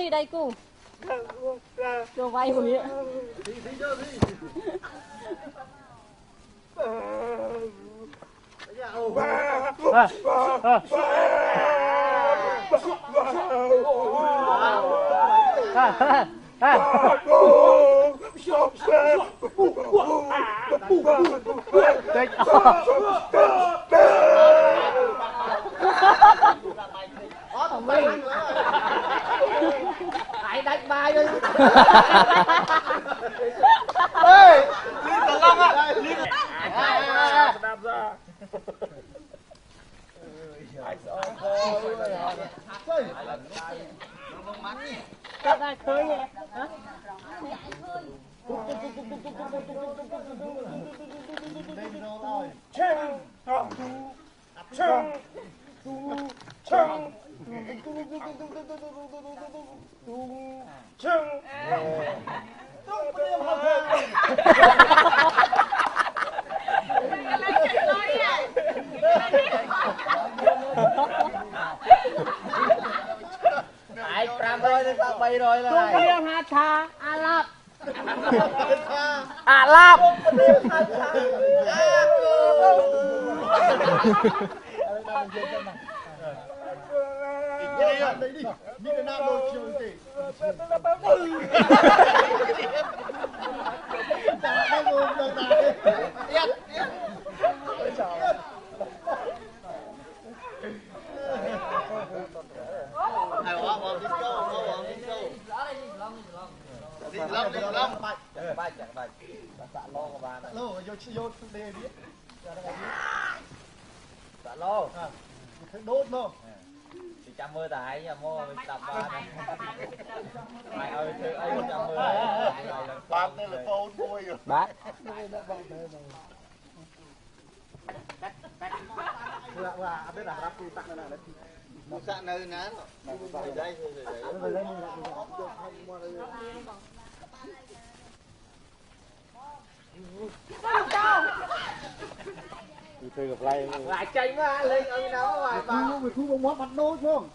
thi đây cô. Cho vay hồi ạ. Hãy đánh bài đi. Ê, Linh Tấn Long ạ. Đạp ra. Các ai khơi nhỉ? Hả? Ai pram rồi đến tao bay rồi Tôi này. em hát tha a lạp. À lạp. Đốt mà. Thì chăm mơ tại nhà mua mình tập ba này. Mày ơi thứ ấy chăm mơ. Bạn đây là phone vui rồi. Bác. Là biết là rap tu tặng là Một sạn nơi ná đây rồi chơi gặp lại Lại tranh mà lên ở nào ngoài ba. người thu bóng mót mặt đô chứ không?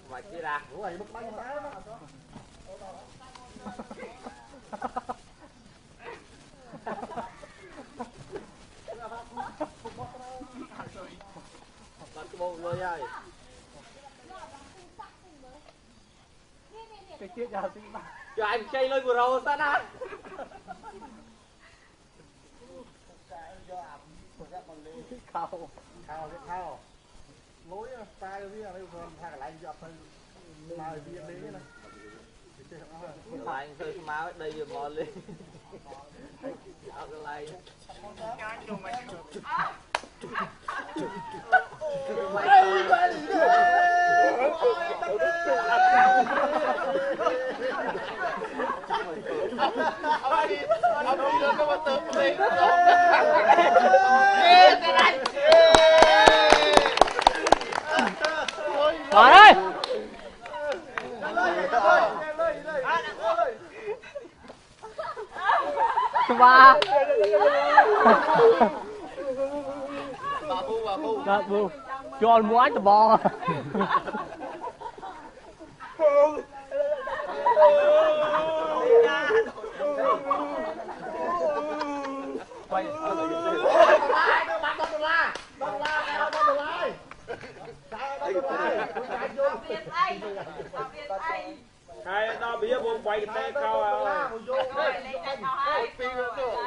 Mày kia ra. Đúng rồi, bức bánh đá đó. Bắt cái bông rồi ơi. Cái kia giờ tính mà. Cho anh chơi lên của râu sao nào? Khao cái khao. Lối tay với đây còn thằng lại dập thôi. Mà viên đấy này. Lại thôi máu đây vừa mò lên. Ở cái này. Rồi ơi. Ba. Bà bu. Cho anh mua cho bò. Hai tao bia buông quay cái tay cao à.